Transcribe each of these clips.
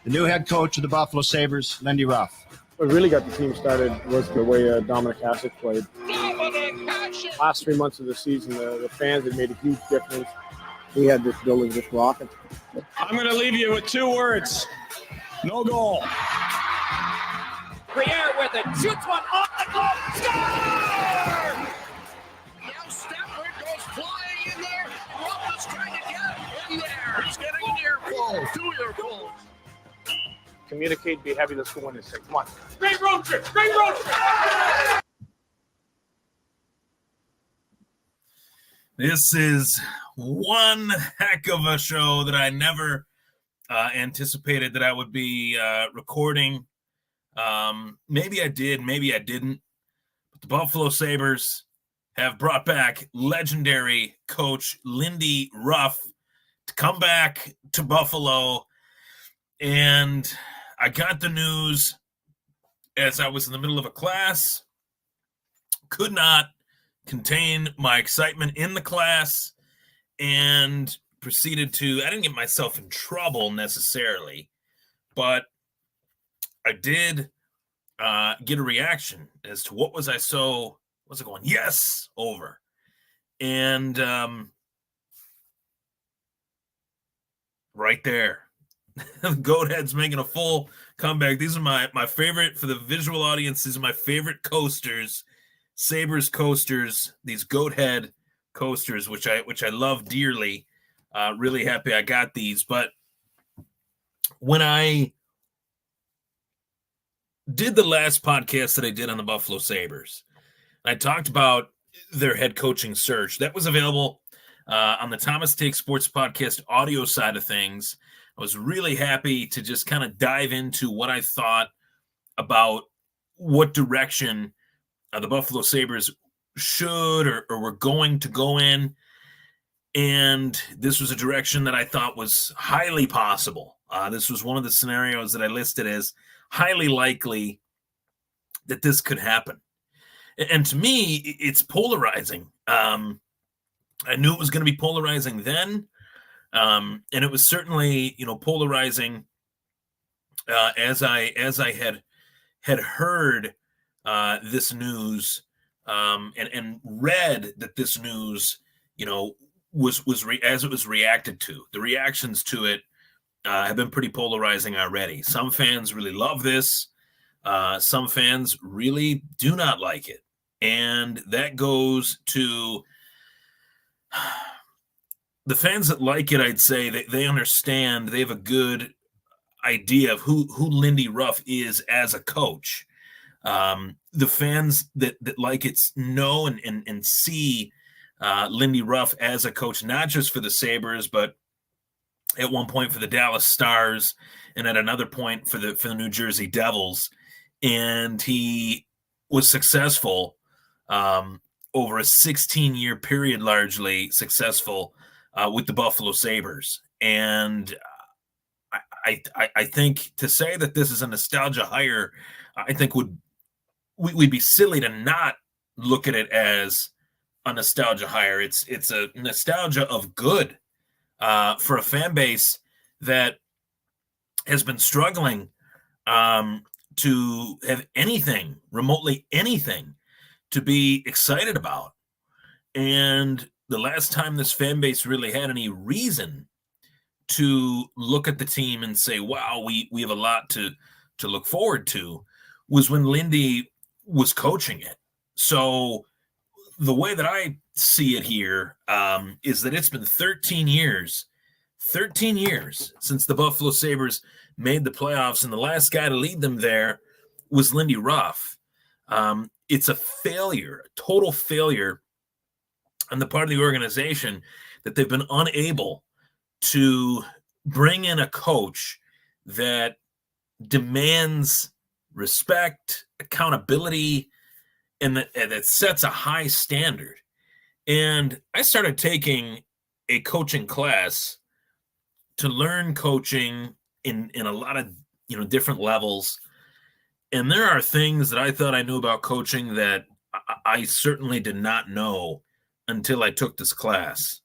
the new head coach of the Buffalo Sabres, Lindy Ruff. What really got the team started was the way Dominic Hasek played. Last 3 months of the season, the fans had made a huge difference. He had this building just rocking. I'm going to leave you with 2 words. No goal. Briere with it. Shoots one off the goal. Score! Now Stafford goes flying in there. Ruff is trying to get in there. He's getting an earful. 2 earfuls. Communicate, be heavy, let's go win this thing. Come on. Great road trip. Great road trip. This is one heck of a show that I never anticipated that I would be recording. Maybe I did, maybe I didn't. But the Buffalo Sabres have brought back legendary coach Lindy Ruff to come back to Buffalo. And I got the news as I was in the middle of a class, could not contain my excitement in the class, and proceeded to, I didn't get myself in trouble necessarily, but I did get a reaction as to what was I going, yes, over. And right there, Goathead's making a full comeback. These are my favorite, for the visual audience, these are my favorite coasters, Sabres coasters, these Goathead coasters, which I love dearly. Really happy I got these. But when I did the last podcast that I did on the Buffalo Sabres, I talked about their head coaching search. That was available on the Thomas Take Sports Podcast audio side of things. I was really happy to just kind of dive into what I thought about what direction the Buffalo Sabres should or were going to go in. And this was a direction that I thought was highly possible. This was one of the scenarios that I listed as highly likely that this could happen. And to me, it's polarizing. I knew it was going to be polarizing then. And it was certainly, polarizing as I had heard this news and read that this news, was as it was reacted to. The reactions to it have been pretty polarizing already. Some fans really love this. Some fans really do not like it. And that goes to the fans that like it. I'd say they understand, they have a good idea of who Lindy Ruff is as a coach. The fans that like it know and see Lindy Ruff as a coach, not just for the Sabres, but at one point for the Dallas Stars and at another point for the New Jersey Devils. And he was successful over a 16-year period, largely successful with the Buffalo Sabres. And I think to say that this is a nostalgia hire, I think we'd be silly to not look at it as a nostalgia hire. It's a nostalgia of good for a fan base that has been struggling to have anything, remotely anything, to be excited about. And the last time this fan base really had any reason to look at the team and say, wow, we have a lot to look forward to, was when Lindy was coaching it. So the way that I see it here is that it's been 13 years since the Buffalo Sabres made the playoffs, and the last guy to lead them there was Lindy Ruff. It's a failure, a total failure on the part of the organization that they've been unable to bring in a coach that demands respect, accountability, and that sets a high standard. And I started taking a coaching class to learn coaching in a lot of different levels. And there are things that I thought I knew about coaching that I certainly did not know until I took this class.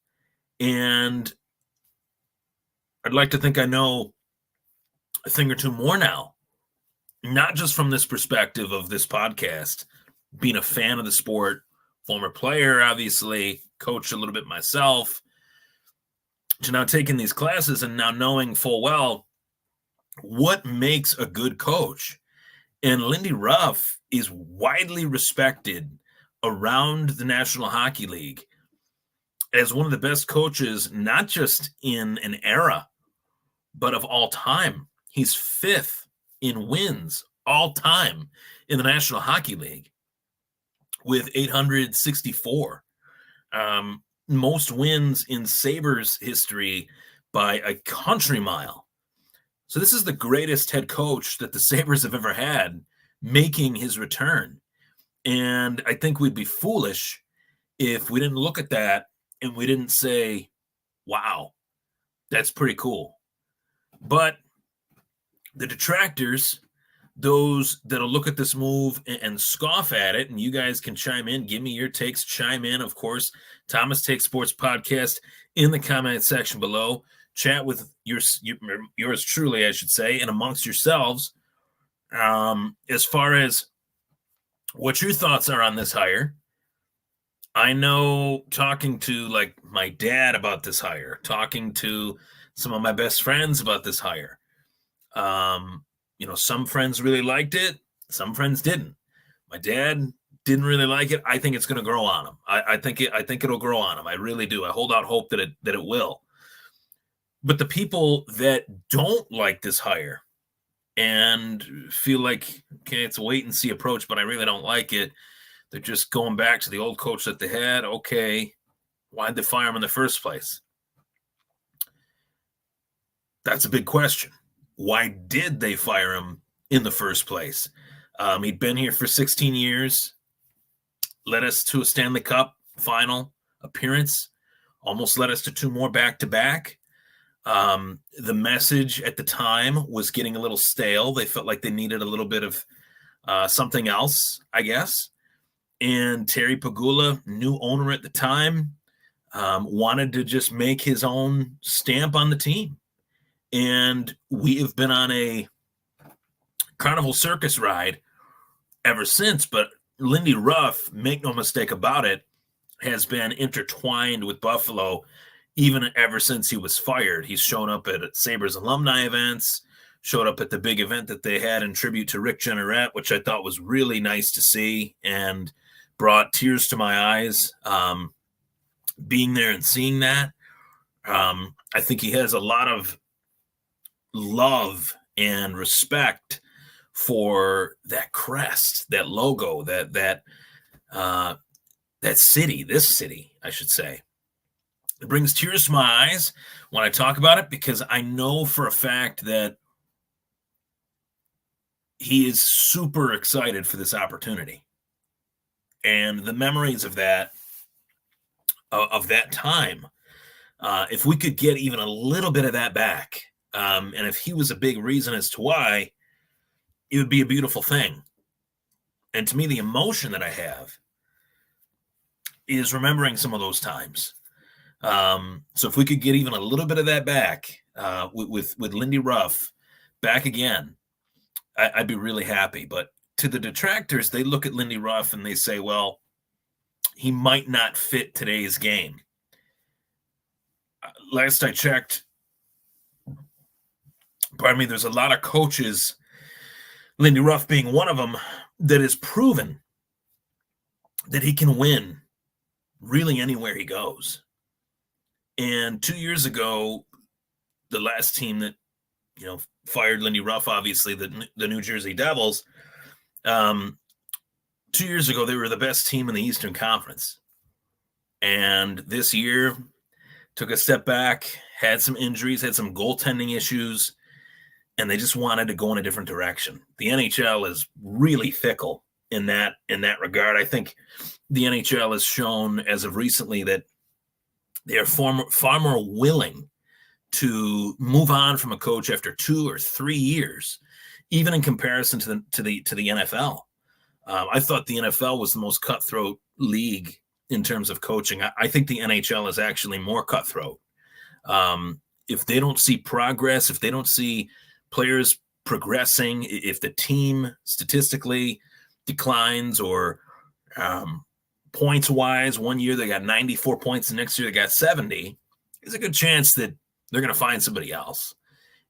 And I'd like to think I know a thing or two more now, not just from this perspective of this podcast, being a fan of the sport, former player, obviously, coached a little bit myself, to now taking these classes and now knowing full well what makes a good coach. And Lindy Ruff is widely respected around the National Hockey League as one of the best coaches, not just in an era, but of all time. He's 5th in wins all time in the National Hockey League with 864. Most wins in Sabres history by a country mile. So this is the greatest head coach that the Sabres have ever had making his return. And I think we'd be foolish if we didn't look at that and we didn't say, wow, that's pretty cool. But the detractors, those that'll look at this move and scoff at it, and you guys can chime in, give me your takes, chime in, of course, Thomas Takes Sports Podcast in the comment section below. Chat with yours truly, I should say, and amongst yourselves as far as what your thoughts are on this hire. I know, talking to like my dad about this hire, talking to some of my best friends about this hire, some friends really liked it, some friends didn't. My dad didn't really like it. I think it's going to grow on him. I think it'll grow on him. I really do. I hold out hope that it will. But the people that don't like this hire and feel like, okay, it's a wait and see approach, but I really don't like it, they're just going back to the old coach that they had. Okay, why'd they fire him in the first place? That's a big question. Why did they fire him in the first place? He'd been here for 16 years, led us to a Stanley Cup final appearance, almost led us to 2 more back-to-back. The message at the time was getting a little stale. They felt like they needed a little bit of something else, I guess. And Terry Pegula, new owner at the time, wanted to just make his own stamp on the team. And we have been on a Carnival Circus ride ever since. But Lindy Ruff, make no mistake about it, has been intertwined with Buffalo even ever since he was fired. He's shown up at Sabres alumni events, showed up at the big event that they had in tribute to Rick Jeanneret, which I thought was really nice to see and brought tears to my eyes being there and seeing that. I think he has a lot of love and respect for that crest, that logo, that city, this city, I should say. It brings tears to my eyes when I talk about it because I know for a fact that he is super excited for this opportunity. And the memories of that time, if we could get even a little bit of that back, and if he was a big reason as to why, it would be a beautiful thing. And to me, the emotion that I have is remembering some of those times. So if we could get even a little bit of that back with Lindy Ruff back again, I'd be really happy. But to the detractors, they look at Lindy Ruff and they say, well, he might not fit today's game. Last I checked, there's a lot of coaches, Lindy Ruff being one of them, that has proven that he can win really anywhere he goes. And 2 years ago, the last team that, fired Lindy Ruff, obviously the New Jersey Devils, 2 years ago, they were the best team in the Eastern Conference. And this year took a step back, had some injuries, had some goaltending issues, and they just wanted to go in a different direction. The NHL is really fickle in that regard. I think the NHL has shown as of recently that they are far more willing to move on from a coach after 2 or 3 years, even in comparison to the NFL. I thought the NFL was the most cutthroat league in terms of coaching. I think the NHL is actually more cutthroat. If they don't see progress, if they don't see players progressing, if the team statistically declines or points wise, one year they got 94 points, the next year they got 70, there's a good chance that they're going to find somebody else.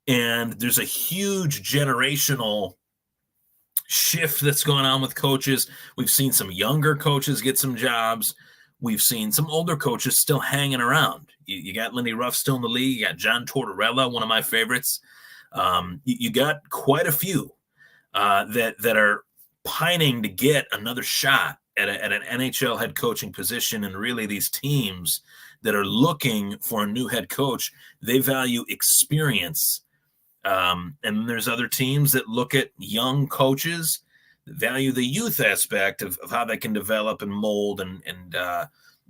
And there's a huge generational shift that's going on with coaches. We've seen some younger coaches get some jobs. We've seen some older coaches still hanging around. You got Lindy Ruff still in the league. You got John Tortorella, one of my favorites. You got quite a few that are pining to get another shot at an NHL head coaching position. And really these teams that are looking for a new head coach, they value experience. And there's other teams that look at young coaches, that value the youth aspect of how they can develop and mold and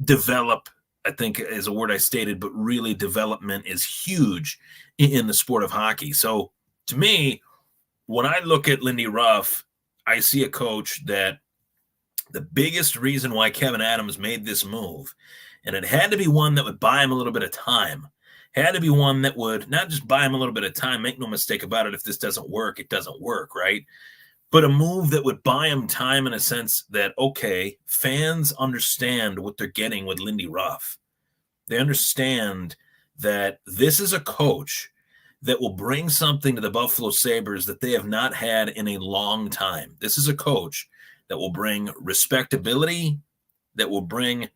develop, I think is a word I stated, but really development is huge in the sport of hockey. So to me, when I look at Lindy Ruff, I see a coach that the biggest reason why Kevin Adams made this move, and it had to be one that would buy him a little bit of time, had to be one that would not just buy him a little bit of time, make no mistake about it, if this doesn't work, it doesn't work, right? But a move that would buy him time in a sense that, okay, fans understand what they're getting with Lindy Ruff. They understand that this is a coach that will bring something to the Buffalo Sabres that they have not had in a long time. This is a coach that will bring respectability, that will bring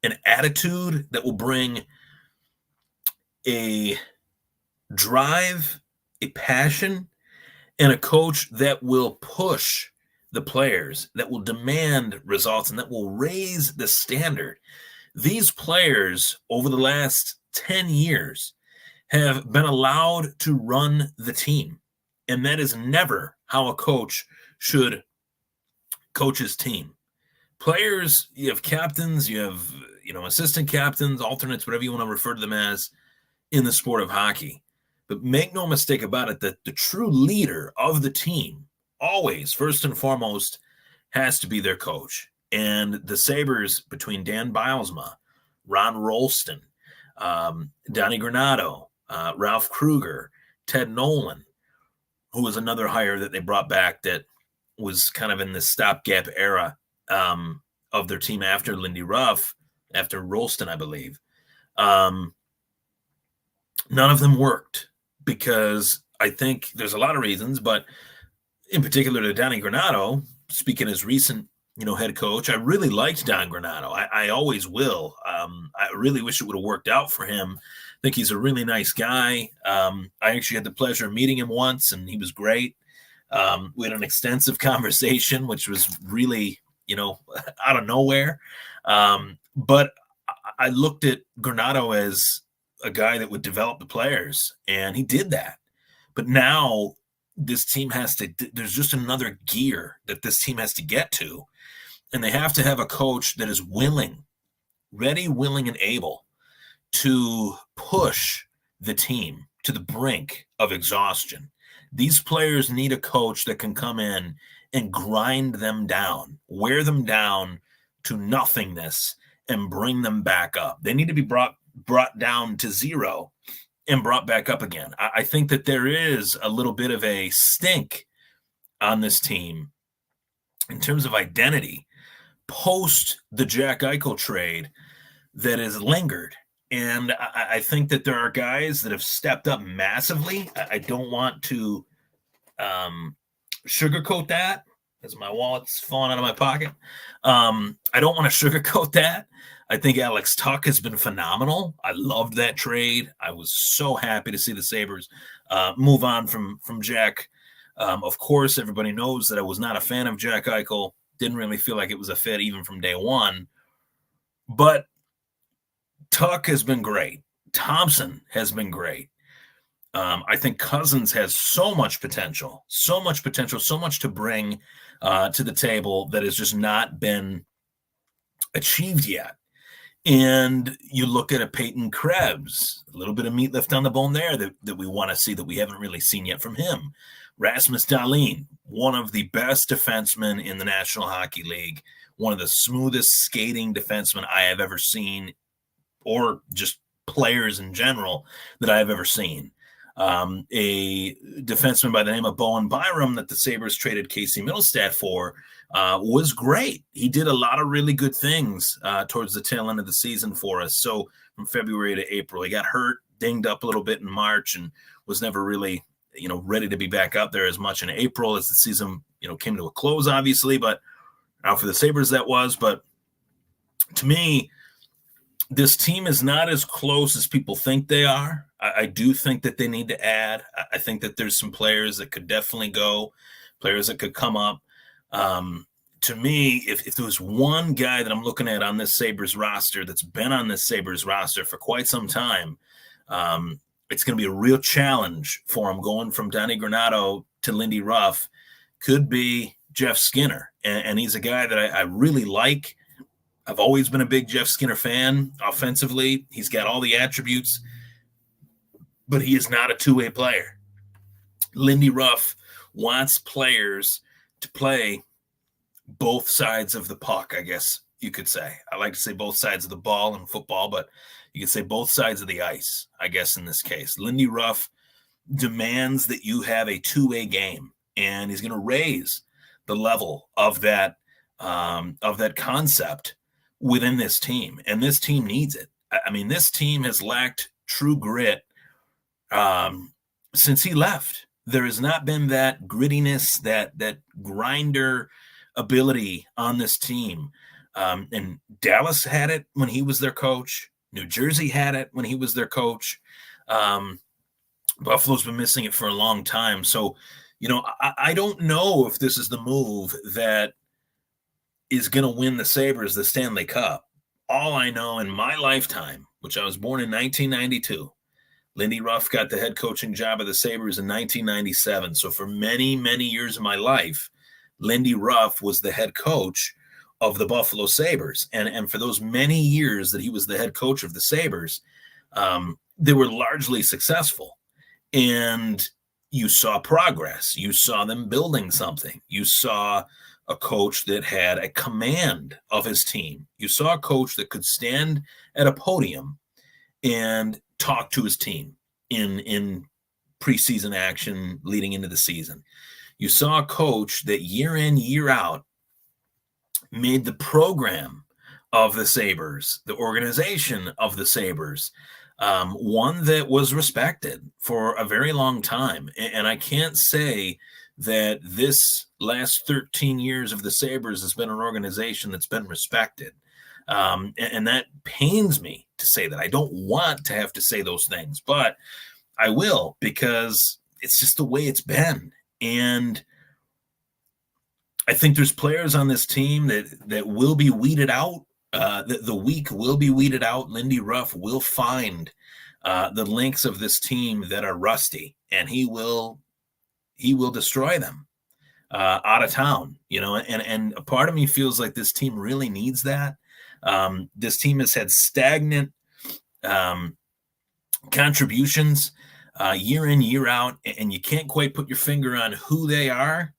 an attitude, that will bring a drive, a passion, and a coach that will push the players, that will demand results, and that will raise the standard. These players over the last 10 years have been allowed to run the team, and that is never how a coach should coach his team. Players, you have captains, you have assistant captains, alternates, whatever you want to refer to them as in the sport of hockey. But make no mistake about it, that the true leader of the team always, first and foremost, has to be their coach. And the Sabres, between Dan Bilesma, Ron Rolston, Donnie Granato, Ralph Kruger, Ted Nolan, who was another hire that they brought back that was kind of in the stopgap era of their team after Lindy Ruff, after Rolston, I believe. None of them worked because I think there's a lot of reasons, but in particular to Donnie Granato, speaking as recent, head coach, I really liked Don Granato. I always will. I really wish it would have worked out for him. I think he's a really nice guy. I actually had the pleasure of meeting him once, and he was great. We had an extensive conversation, which was really, out of nowhere. But I looked at Granato as a guy that would develop the players, and he did that. But now this team there's just another gear that this team has to get to. And they have to have a coach that is ready, willing, and able to push the team to the brink of exhaustion. These players need a coach that can come in and grind them down, wear them down to nothingness, and bring them back up. They need to be brought down to zero and brought back up again. I think that there is a little bit of a stink on this team in terms of identity post the Jack Eichel trade that has lingered. And I think that there are guys that have stepped up massively. I don't want to sugarcoat that as my wallet's falling out of my pocket. I don't want to sugarcoat that. I think Alex Tuck has been phenomenal. I loved that trade. I was so happy to see the Sabres move on from Jack. Of course, everybody knows that I was not a fan of Jack Eichel. Didn't really feel like it was a fit even from day one. But Tuck has been great. Thompson has been great. I think Cousins has so much potential, so much to bring to the table that has just not been achieved yet. And you look at a Peyton Krebs, a little bit of meat left on the bone there that we want to see that we haven't really seen yet from him. Rasmus Dahlin, one of the best defensemen in the National Hockey League, one of the smoothest skating defensemen I have ever seen, or just players in general that I have ever seen. A defenseman by the name of Bowen Byram that the Sabres traded Casey Middlestat for was great. He did a lot of really good things towards the tail end of the season for us. So from February to April, he got hurt, dinged up a little bit in March, and was never really, ready to be back out there as much in April as the season, came to a close, obviously. But for the Sabres, that was. But to me, this team is not as close as people think they are. I do think that they need to add. I think that there's some players that could definitely go, players that could come up. To me, if there was one guy that I'm looking at on this Sabres roster that's been on this Sabres roster for quite some time, it's going to be a real challenge for him going from Donnie Granato to Lindy Ruff, could be Jeff Skinner. And he's a guy that I really like. I've always been a big Jeff Skinner fan offensively. He's got all the attributes, but he is not a two-way player. Lindy Ruff wants players to play both sides of the puck, I guess you could say. I like to say both sides of the ball in football, but you could say both sides of the ice, I guess, in this case. Lindy Ruff demands that you have a two-way game, and he's going to raise the level of that concept within this team, and this team needs it. I mean, this team has lacked true grit since he left. There has not been that grittiness, that grinder ability on this team. And Dallas had it when he was their coach. New Jersey had it when he was their coach. Buffalo's been missing it for a long time. So, I don't know if this is the move that is going to win the Sabres the Stanley Cup. All I know, in my lifetime, which I was born in 1992, Lindy Ruff got the head coaching job of the Sabres in 1997. So for many, many years of my life, Lindy Ruff was the head coach of the Buffalo Sabres. And for those many years that he was the head coach of the Sabres, they were largely successful. And you saw progress. You saw them building something. You saw a coach that had a command of his team. You saw a coach that could stand at a podium and talk to his team in preseason action leading into the season. You saw a coach that year in, year out made the program of the Sabres, the organization of the Sabres, one that was respected for a very long time. And I can't say that this last 13 years of the Sabres has been an organization that's been respected. And that pains me to say that. I don't want to have to say those things, but I will, because it's just the way it's been. And I think there's players on this team that will be weeded out. The weak will be weeded out. Lindy Ruff will find the links of this team that are rusty, and he will destroy them out of town, and a part of me feels like this team really needs that. This team has had stagnant contributions year in, year out, and you can't quite put your finger on who they are.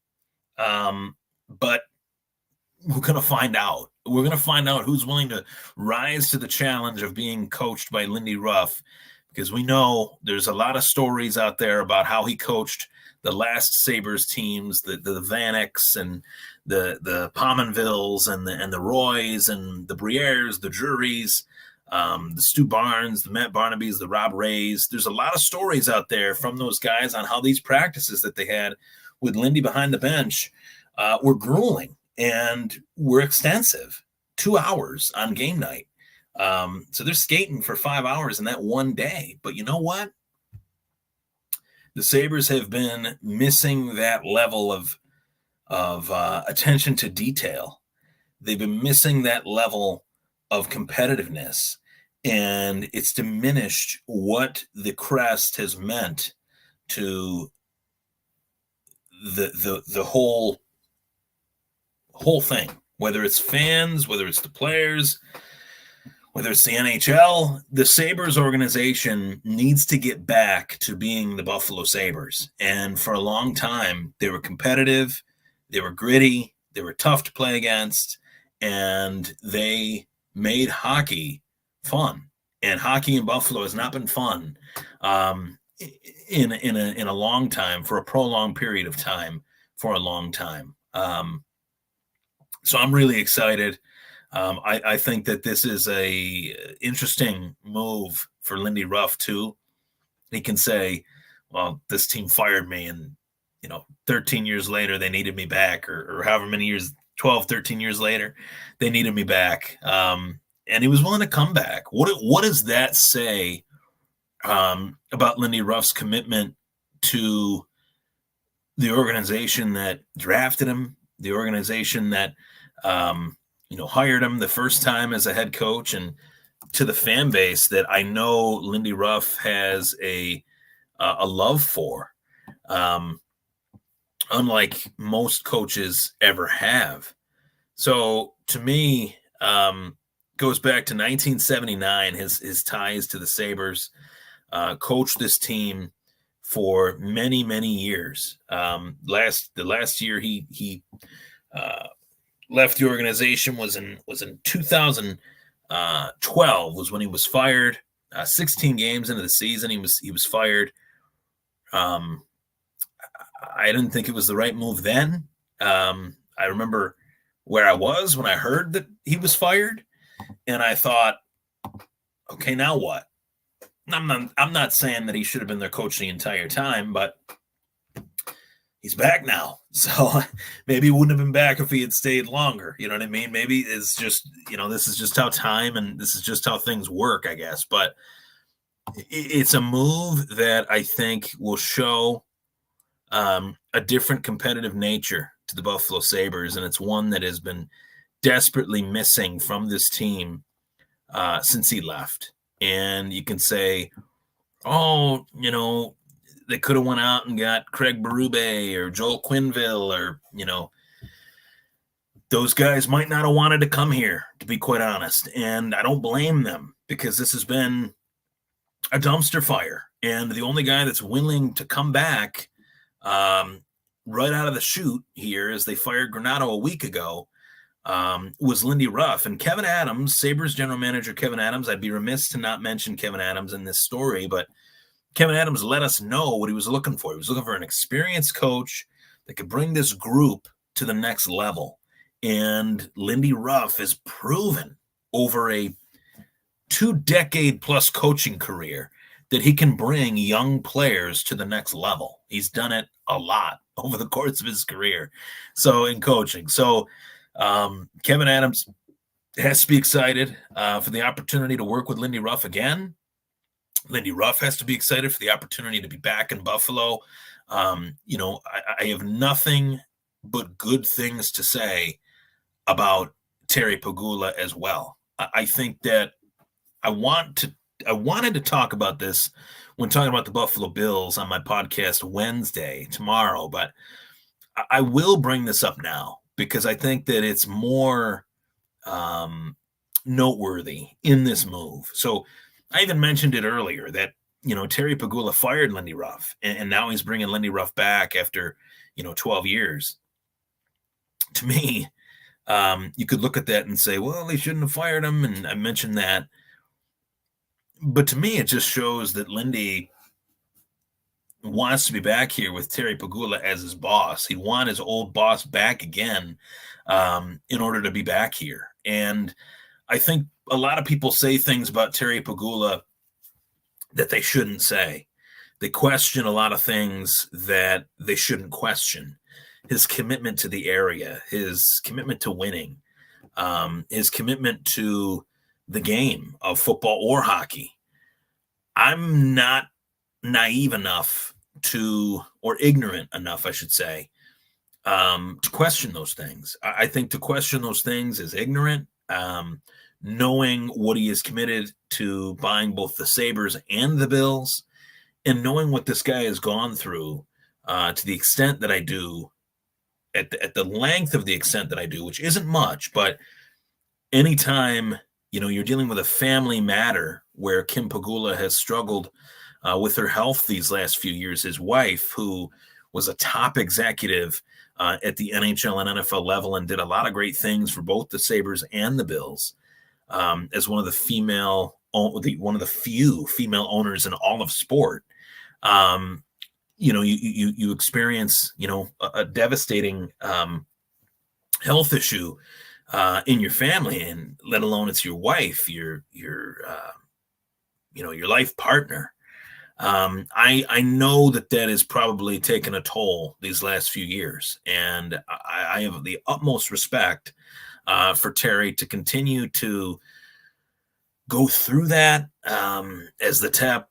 But we're going to find out. We're going to find out who's willing to rise to the challenge of being coached by Lindy Ruff, because we know there's a lot of stories out there about how he coached the last Sabres teams, the Vaneks and the Pominvilles and the Roys and the Brières, the Drurys, the Stu Barnes, the Matt Barnabys, the Rob Rays. There's a lot of stories out there from those guys on how these practices that they had with Lindy behind the bench were grueling and were extensive. 2 hours on game night. So they're skating for 5 hours in that one day. But you know what? The Sabres have been missing that level of attention to detail. They've been missing that level of competitiveness, and it's diminished what the crest has meant to the whole thing. Whether it's fans, whether it's the players, whether it's the NHL, the Sabres organization needs to get back to being the Buffalo Sabres. And for a long time, they were competitive, they were gritty, they were tough to play against, and they made hockey fun. And hockey in Buffalo has not been fun in a long time, for a prolonged period of time, for a long time. So I'm really excited. I think that this is a interesting move for Lindy Ruff too. He can say, well, this team fired me, and 13 years later they needed me back, or however many years, 12, 13 years later, they needed me back. And he was willing to come back. What does that say about Lindy Ruff's commitment to the organization that drafted him, the organization that hired him the first time as a head coach, and to the fan base that I know Lindy Ruff has a love for, unlike most coaches ever have. So to me, goes back to 1979, his ties to the Sabres, coached this team for many, many years. The last year he left the organization was in 2012 was when he was fired. 16 games into the season, he was fired. I didn't think it was the right move then. I remember where I was when I heard that he was fired, and I thought, okay, now what? I'm not saying that he should have been their coach the entire time, but he's back now. So maybe he wouldn't have been back if he had stayed longer. You know what I mean? Maybe it's just, this is just how time and this is just how things work, I guess. But it's a move that I think will show a different competitive nature to the Buffalo Sabres. And it's one that has been desperately missing from this team since he left. And you can say, oh, they could have went out and got Craig Berube or Joel Quenneville, or, those guys might not have wanted to come here, to be quite honest. And I don't blame them, because this has been a dumpster fire. And the only guy that's willing to come back right out of the chute here, as they fired Granato a week ago, was Lindy Ruff. And Kevin Adams, Sabres general manager Kevin Adams, I'd be remiss to not mention Kevin Adams in this story, but Kevin Adams let us know what he was looking for. He was looking for an experienced coach that could bring this group to the next level. And Lindy Ruff has proven over a 2-decade-plus coaching career that he can bring young players to the next level. He's done it a lot over the course of his career. So in coaching. So Kevin Adams has to be excited for the opportunity to work with Lindy Ruff again. Lindy Ruff has to be excited for the opportunity to be back in Buffalo. I have nothing but good things to say about Terry Pegula as well. I think that I wanted to talk about this when talking about the Buffalo Bills on my podcast Wednesday, tomorrow, but I will bring this up now because I think that it's more noteworthy in this move. So I even mentioned it earlier that, Terry Pegula fired Lindy Ruff, and now he's bringing Lindy Ruff back after, 12 years. To me, you could look at that and say, well, they shouldn't have fired him, and I mentioned that. But to me, it just shows that Lindy wants to be back here with Terry Pegula as his boss. He'd want his old boss back again in order to be back here. And I think a lot of people say things about Terry Pegula that they shouldn't say. They question a lot of things that they shouldn't question. His commitment to the area, his commitment to winning, his commitment to the game of football or hockey. I'm not naive enough or ignorant enough, I should say, to question those things. I think to question those things is ignorant. Knowing what he is committed to buying both the Sabres and the Bills, and knowing what this guy has gone through to the extent that I do, at the length of the extent that I do, which isn't much, but anytime, you're dealing with a family matter where Kim Pegula has struggled with her health these last few years, his wife, who was a top executive at the NHL and NFL level and did a lot of great things for both the Sabres and the Bills, as one of the few female owners in all of sport. You experience, a devastating health issue in your family, and let alone it's your wife, your life partner. I know that has probably taken a toll these last few years, and I have the utmost respect for Terry to continue to go through that as the top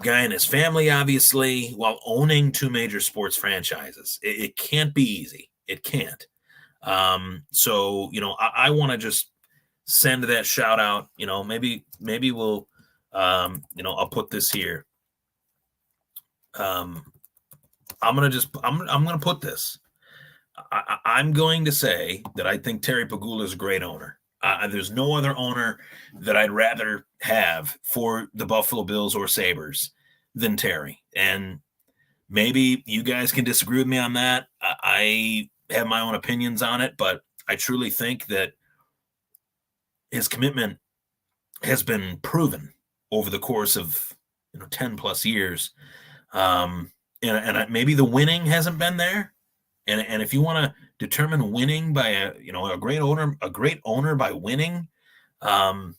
guy in his family, obviously, while owning two major sports franchises. It can't be easy. It can't. So, I want to just send that shout out. Maybe we'll, I'll put this here. I'm going to put this. I'm going to say that I think Terry Pegula is a great owner. There's no other owner that I'd rather have for the Buffalo Bills or Sabres than Terry. And maybe you guys can disagree with me on that. I have my own opinions on it, but I truly think that his commitment has been proven over the course of 10 plus years. And maybe the winning hasn't been there. And if you want to determine winning by a great owner by winning, there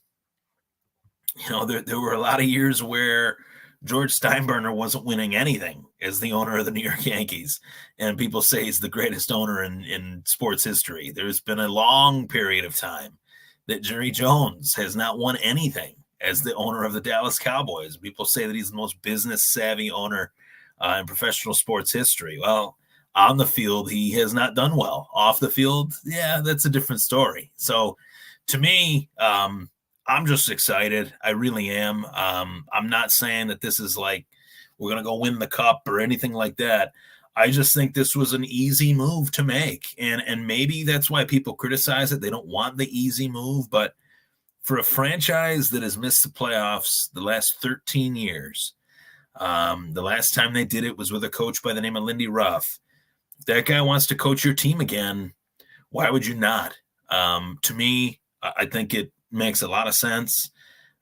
were a lot of years where George Steinbrenner wasn't winning anything as the owner of the New York Yankees, and people say he's the greatest owner in sports history. There's been a long period of time that Jerry Jones has not won anything as the owner of the Dallas Cowboys. People say that he's the most business savvy owner in professional sports history. Well, on the field, he has not done well. Off the field, yeah, that's a different story. So to me, I'm just excited. I really am. I'm not saying that this is like we're going to go win the cup or anything like that. I just think this was an easy move to make. And maybe that's why people criticize it. They don't want the easy move. But for a franchise that has missed the playoffs the last 13 years, the last time they did it was with a coach by the name of Lindy Ruff. If that guy wants to coach your team again, why would you not? To me, I think it makes a lot of sense.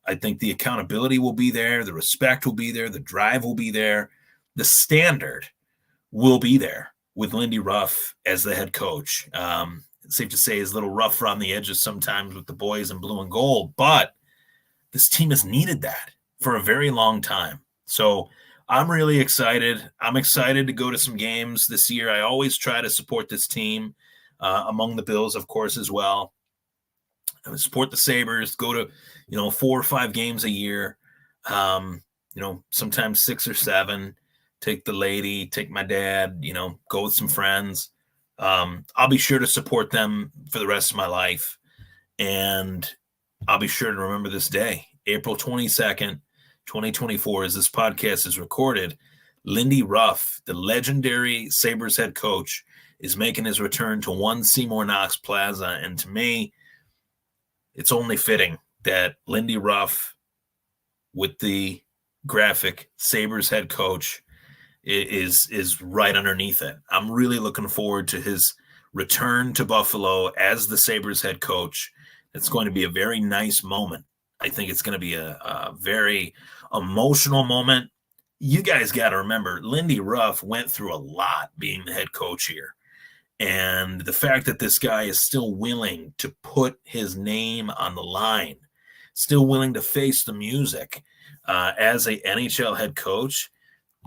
I think the accountability will be there. The respect will be there. The drive will be there. The standard will be there with Lindy Ruff as the head coach. It's safe to say he's a little rough around the edges sometimes with the boys in blue and gold, but this team has needed that for a very long time. So I'm really excited. I'm excited to go to some games this year. I always try to support this team among the Bills, of course, as well. I would support the Sabres, go to, 4 or 5 games a year, sometimes 6 or 7, take the lady, take my dad, go with some friends. I'll be sure to support them for the rest of my life. And I'll be sure to remember this day, April 22nd, 2024, as this podcast is recorded. Lindy Ruff, the legendary Sabres head coach, is making his return to One Seymour Knox Plaza. And to me, it's only fitting that Lindy Ruff, with the graphic Sabres head coach, is right underneath it. I'm really looking forward to his return to Buffalo as the Sabres head coach. It's going to be a very nice moment. I think it's going to be a very emotional moment. You guys got to remember, Lindy Ruff went through a lot being the head coach here. And the fact that this guy is still willing to put his name on the line, still willing to face the music as a NHL head coach.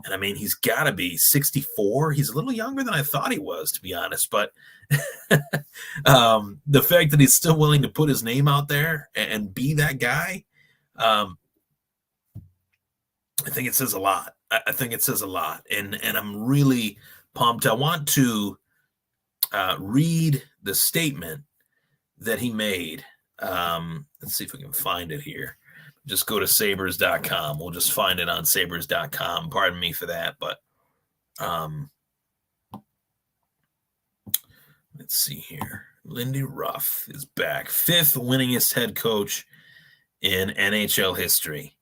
And I mean, he's got to be 64. He's a little younger than I thought he was, to be honest. But the fact that he's still willing to put his name out there and be that guy, I think it says a lot. I think it says a lot. And I'm really pumped. I want to read the statement that he made. Let's see if we can find it here. Just go to sabres.com. We'll just find it on sabres.com. Pardon me for that, but let's see here. Lindy Ruff is back. 5th winningest head coach in NHL history.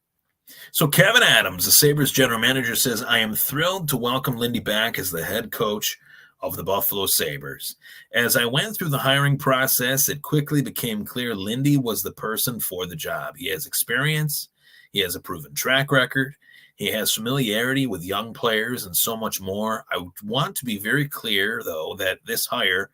So Kevin Adams, the Sabres general manager, says, "I am thrilled to welcome Lindy back as the head coach of the Buffalo Sabres. As I went through the hiring process, it quickly became clear Lindy was the person for the job. He has experience. He has a proven track record. He has familiarity with young players and so much more. I want to be very clear, though, that this hire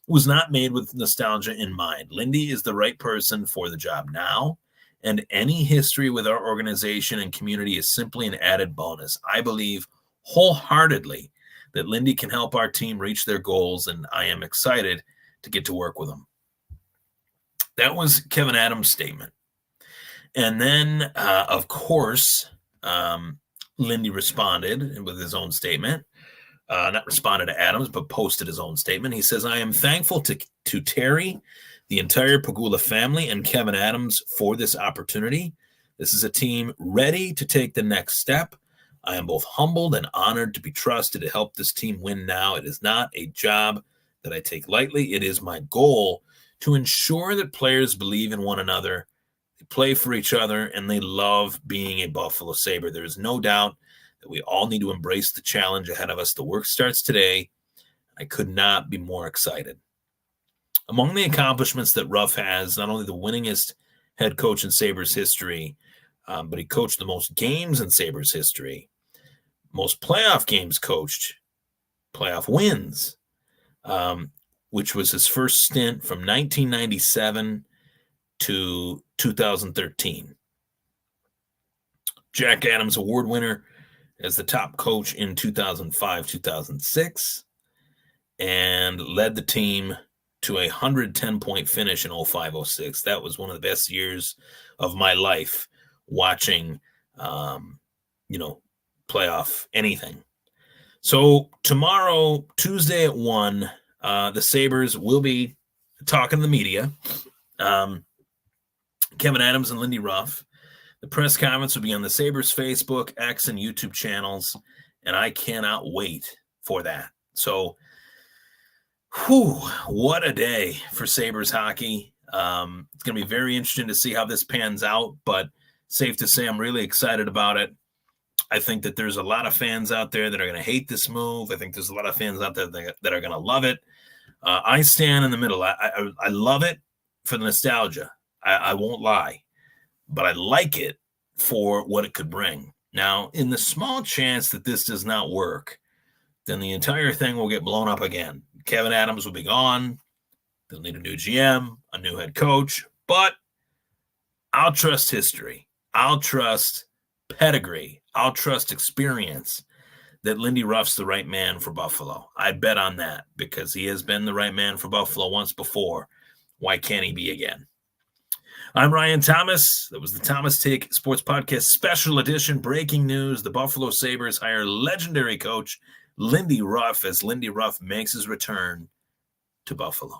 was not made with nostalgia in mind. Lindy is the right person for the job now, and any history with our organization and community is simply an added bonus. I believe wholeheartedly that Lindy can help our team reach their goals, and I am excited to get to work with him. That was Kevin Adams' statement. And then, of course, Lindy responded with his own statement. Not responded to Adams, but posted his own statement. He says, I am thankful to Terry, the entire Pegula family, and Kevin Adams for this opportunity. This is a team ready to take the next step. I am both humbled and honored to be trusted to help this team win now. It is not a job that I take lightly. It is my goal to ensure that players believe in one another, they play for each other, and they love being a Buffalo Sabre. There is no doubt that we all need to embrace the challenge ahead of us. The work starts today. I could not be more excited. Among the accomplishments that Ruff has, not only the winningest head coach in Sabres history, but he coached the most games in Sabres history, most playoff games coached, playoff wins, which was his first stint from 1997 to 2013. Jack Adams Award winner as the top coach in 2005-2006, and led the team to a 110-point finish in 05-06. That was one of the best years of my life watching, playoff anything. So tomorrow, Tuesday at 1, the Sabres will be talking to the media. Kevin Adams and Lindy Ruff. The press conference will be on the Sabres Facebook, X, and YouTube channels, and I cannot wait for that. So, what a day for Sabres hockey. It's going to be very interesting to see how this pans out, but safe to say I'm really excited about it. I think that there's a lot of fans out there that are going to hate this move. I think there's a lot of fans out there that are going to love it. I stand in the middle. I love it for the nostalgia. I won't lie. But I like it for what it could bring. Now, in the small chance that this does not work, then the entire thing will get blown up again. Kevin Adams will be gone. They'll need a new GM, a new head coach. But I'll trust history. I'll trust pedigree. I'll trust experience that Lindy Ruff's the right man for Buffalo. I bet on that because he has been the right man for Buffalo once before. Why can't he be again? I'm Ryan Thomas. That was the Thomas Take Sports Podcast Special Edition. Breaking news, the Buffalo Sabres hire legendary coach Lindy Ruff as Lindy Ruff makes his return to Buffalo.